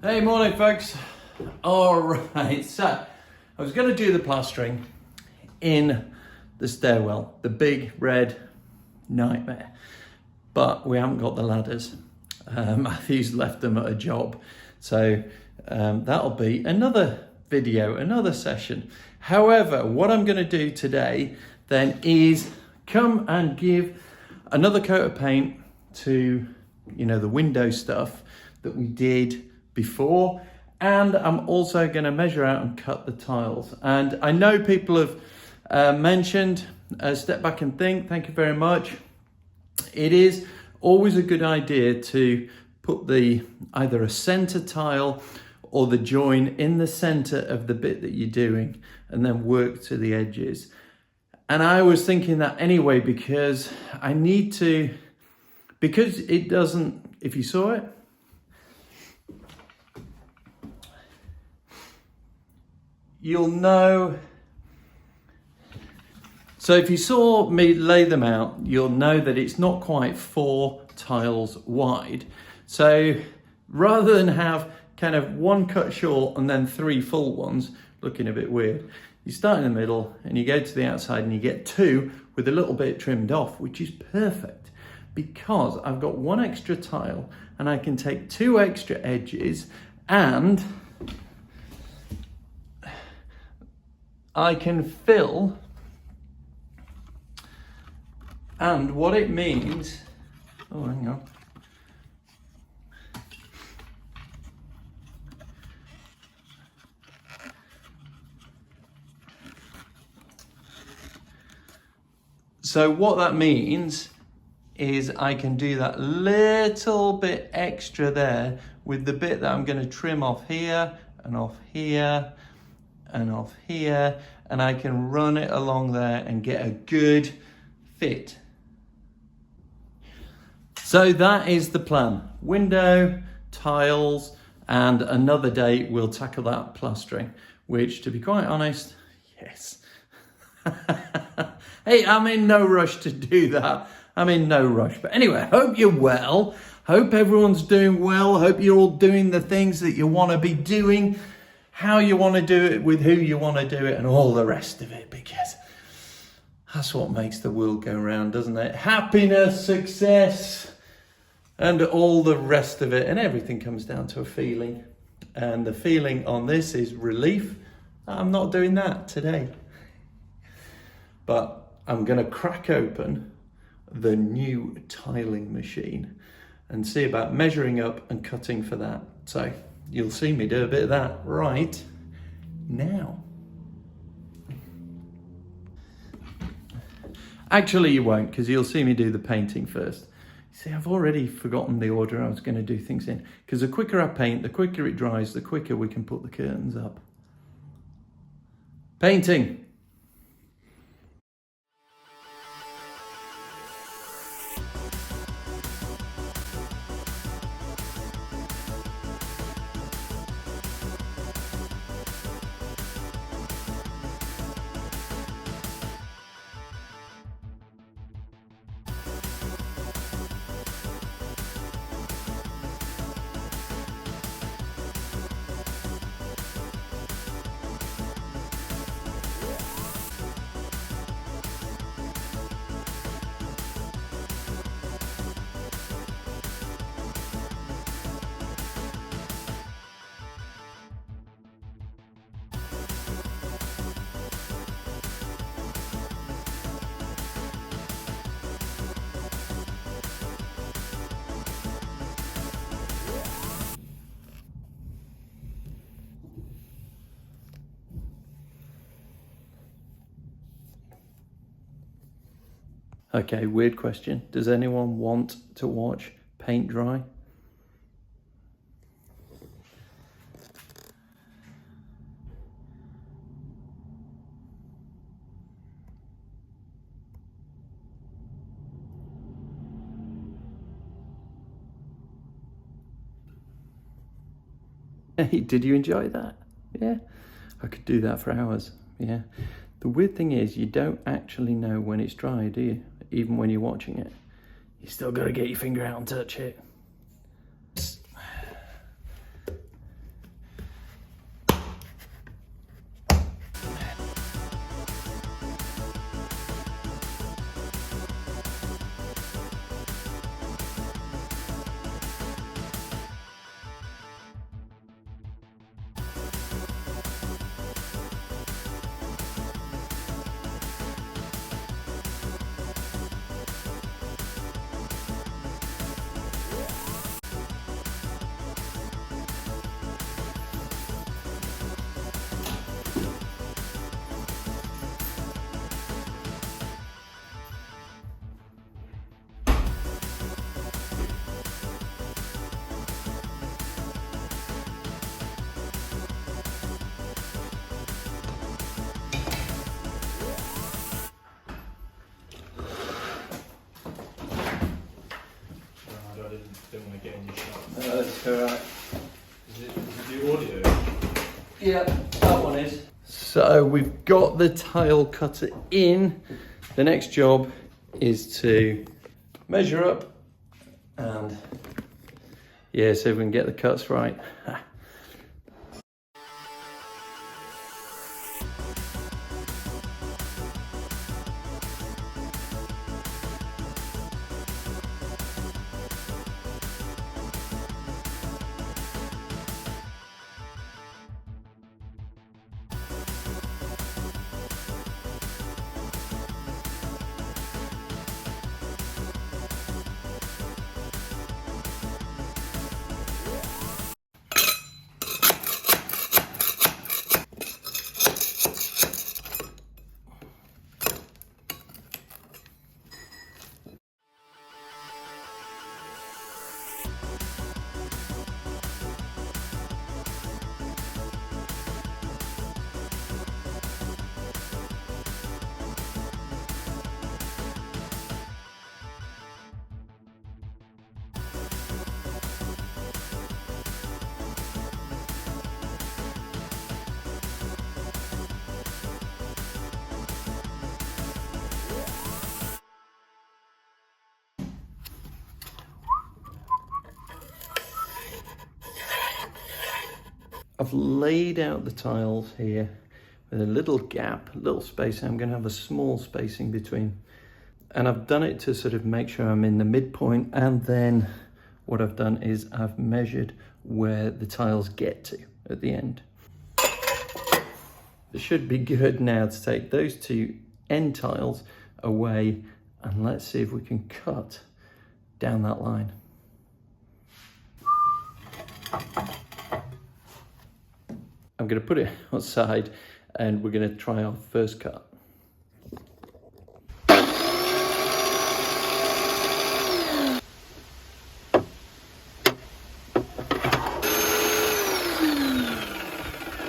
Hey, morning folks. All right, so I was going to do the plastering in the stairwell, the big red nightmare, but we haven't got the ladders. Matthew's left them at a job, so that'll be another video, another session. However, what I'm going to do today then is come and give another coat of paint to, the window stuff that we did before, and I'm also going to measure out and cut the tiles. And I know people have mentioned step back and think. Thank you very much. It is always a good idea to put either a center tile or the join in the center of the bit that you're doing and then work to the edges. And I was thinking that anyway, because it doesn't, if you saw it, you'll know. So if you saw me lay them out, you'll know that it's not quite 4 tiles wide. So rather than have kind of one cut short and then 3 full ones, looking a bit weird, you start in the middle and you go to the outside and you get 2 with a little bit trimmed off, which is perfect because I've got 1 extra tile and I can take 2 extra edges and I can fill. And what it means, oh, hang on. So what that means is I can do that little bit extra there with the bit that I'm going to trim off here and off here and off here, and I can run it along there and get a good fit. So that is the plan. Window, tiles, and another day we'll tackle that plastering, which, to be quite honest, yes. Hey, I'm in no rush to do that. I'm in no rush. But anyway, I hope you're well. Hope everyone's doing well. Hope you're all doing the things that you want to be doing, how you want to do it, with who you want to do it, and all the rest of it, because that's what makes the world go round, doesn't it? Happiness, success, and all the rest of it. And everything comes down to a feeling. And the feeling on this is relief. I'm not doing that today. But I'm going to crack open the new tiling machine and see about measuring up and cutting for that. So you'll see me do a bit of that right now. Actually, you won't, because you'll see me do the painting first. See, I've already forgotten the order I was going to do things in, because the quicker I paint, the quicker it dries, the quicker we can put the curtains up. Painting. Okay, weird question. Does anyone want to watch paint dry? Hey, did you enjoy that? Yeah, I could do that for hours. Yeah. The weird thing is you don't actually know when it's dry, do you? Even when you're watching it. You still got to get your finger out and touch it. Yeah, that one is. So we've got the tile cutter in. The next job is to measure up and yeah, see if we can get the cuts right. I've laid out the tiles here with a little gap, a little spacing. I'm going to have a small spacing between. And I've done it to sort of make sure I'm in the midpoint. And then what I've done is I've measured where the tiles get to at the end. It should be good now to take those two end tiles away and let's see if we can cut down that line. I'm going to put it outside and we're going to try our first cut.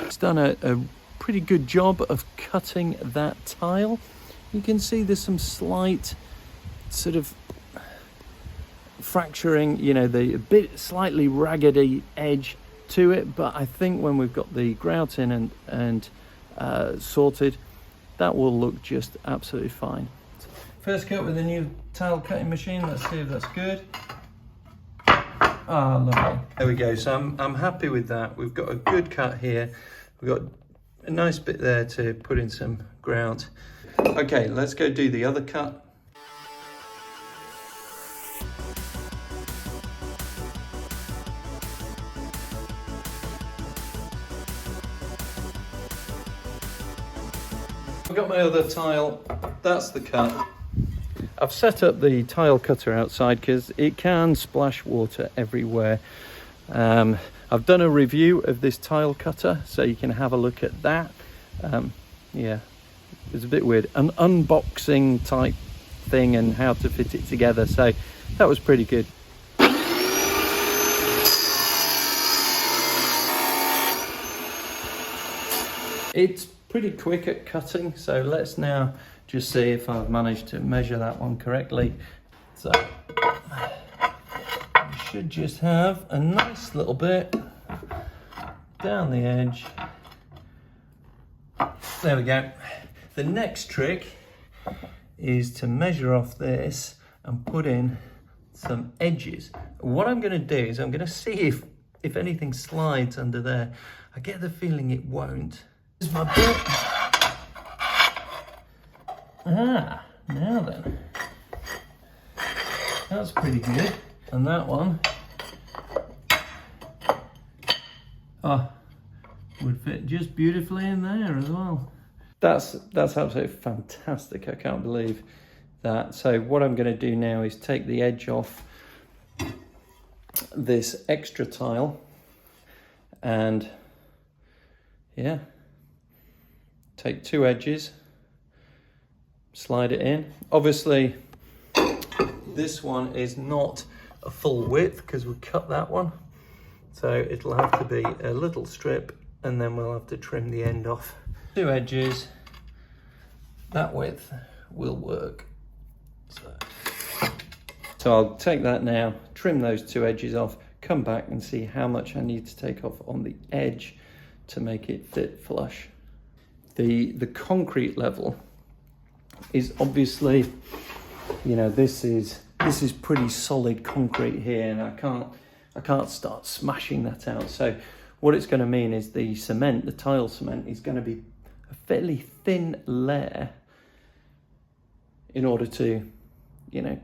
It's done a pretty good job of cutting that tile. You can see there's some slight sort of fracturing, you know, the bit slightly raggedy edge to it, but I think when we've got the grout in and sorted, that will look just absolutely fine. First cut with the new tile cutting machine. Let's see if that's good. Ah, lovely. There we go. So I'm happy with that. We've got a good cut here. We've got a nice bit there to put in some grout. Okay, let's go do the other cut. I've got my other tile, that's the cut. I've set up the tile cutter outside because it can splash water everywhere. I've done a review of this tile cutter, so you can have a look at that. Yeah, it's a bit weird. An unboxing type thing and how to fit it together, so that was pretty good. It's pretty quick at cutting, so let's now just see if I've managed to measure that one correctly. So you should just have a nice little bit down the edge. There we go. The next trick is to measure off this and put in some edges. What I'm going to do is I'm going to see if anything slides under there. I get the feeling it won't. This is my bit. Ah, now then. That's pretty good. And that one, would fit just beautifully in there as well. That's absolutely fantastic. I can't believe that. So what I'm going to do now is take the edge off this extra tile and yeah, take two edges, slide it in. Obviously this one is not a full width because we cut that one, so it'll have to be a little strip and then we'll have to trim the end off. Two edges, that width will work. So I'll take that now, trim those two edges off, come back and see how much I need to take off on the edge to make it fit flush. The concrete level is obviously, you know, this is pretty solid concrete here, and I can't start smashing that out. So what it's going to mean is the cement, the tile cement, is going to be a fairly thin layer in order to, you know,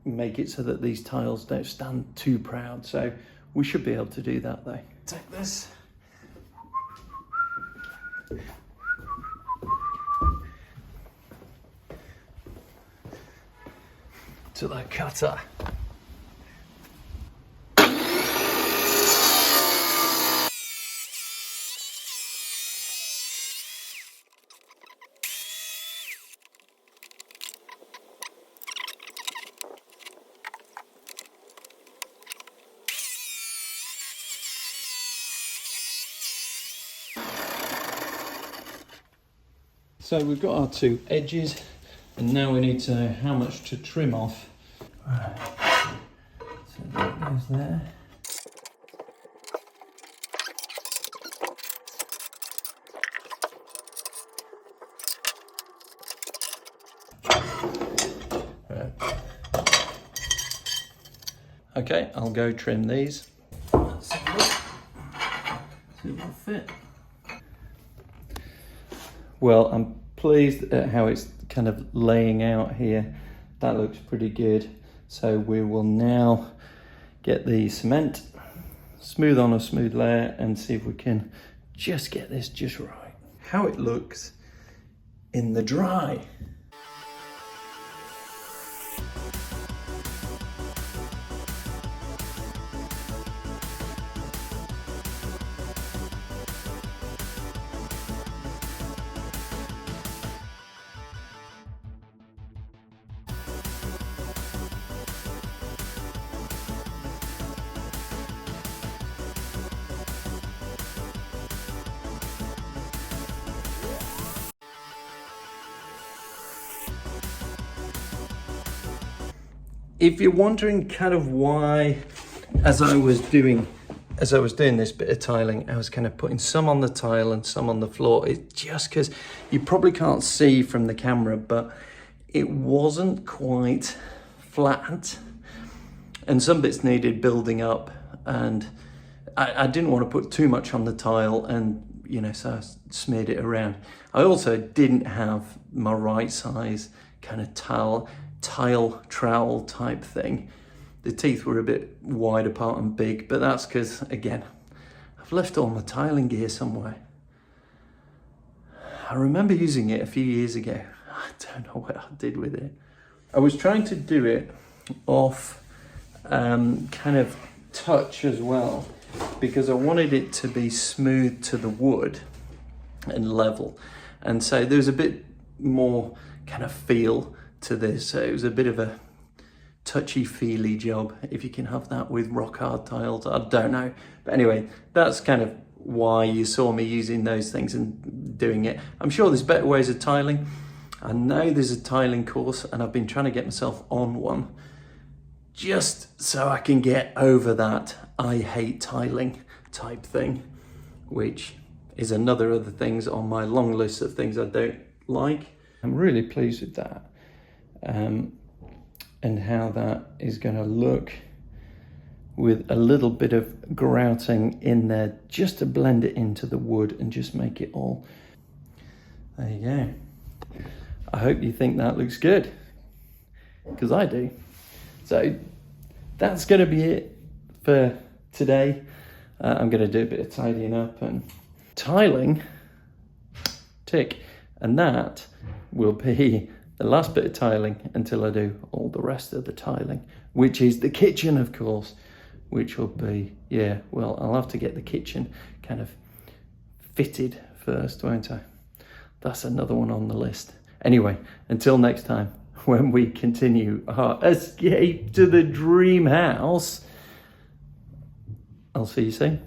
make it so that these tiles don't stand too proud. So we should be able to do that though. Take this. To the cutter. So we've got our two edges, and now we need to know how much to trim off. Right. So that goes there. Right. Okay, I'll go trim these. Let's have a look. See if it'll fit. Well, I'm pleased at how it's kind of laying out here. That looks pretty good. So we will now get the cement, smooth on a smooth layer, and see if we can just get this just right. How it looks in the dry. If you're wondering kind of why, as I was doing this bit of tiling, I was kind of putting some on the tile and some on the floor, it's just because you probably can't see from the camera, but it wasn't quite flat and some bits needed building up, and I didn't want to put too much on the tile, and you know, so I smeared it around. I also didn't have my right size kind of tile trowel type thing. The teeth were a bit wide apart and big, but that's because, again, I've left all my tiling gear somewhere. I remember using it a few years ago. I don't know what I did with it. I was trying to do it off kind of touch as well, because I wanted it to be smooth to the wood and level. And so there's a bit more kind of feel to this. So it was a bit of a touchy-feely job, if you can have that with rock hard tiles. I don't know. But anyway, that's kind of why you saw me using those things and doing it. I'm sure there's better ways of tiling. I know there's a tiling course, and I've been trying to get myself on one just so I can get over that I hate tiling type thing, which is another of the things on my long list of things I don't like. I'm really pleased with that. And how that is going to look with a little bit of grouting in there, just to blend it into the wood and just make it all. There you go. I hope you think that looks good, because I do. So that's going to be it for today. I'm going to do a bit of tidying up and tiling, tick, and that will be the last bit of tiling until I do all the rest of the tiling, which is the kitchen, of course, which will be, yeah, well, I'll have to get the kitchen kind of fitted first, won't I? That's another one on the list. Anyway, until next time, when we continue our escape to the dream house, I'll see you soon.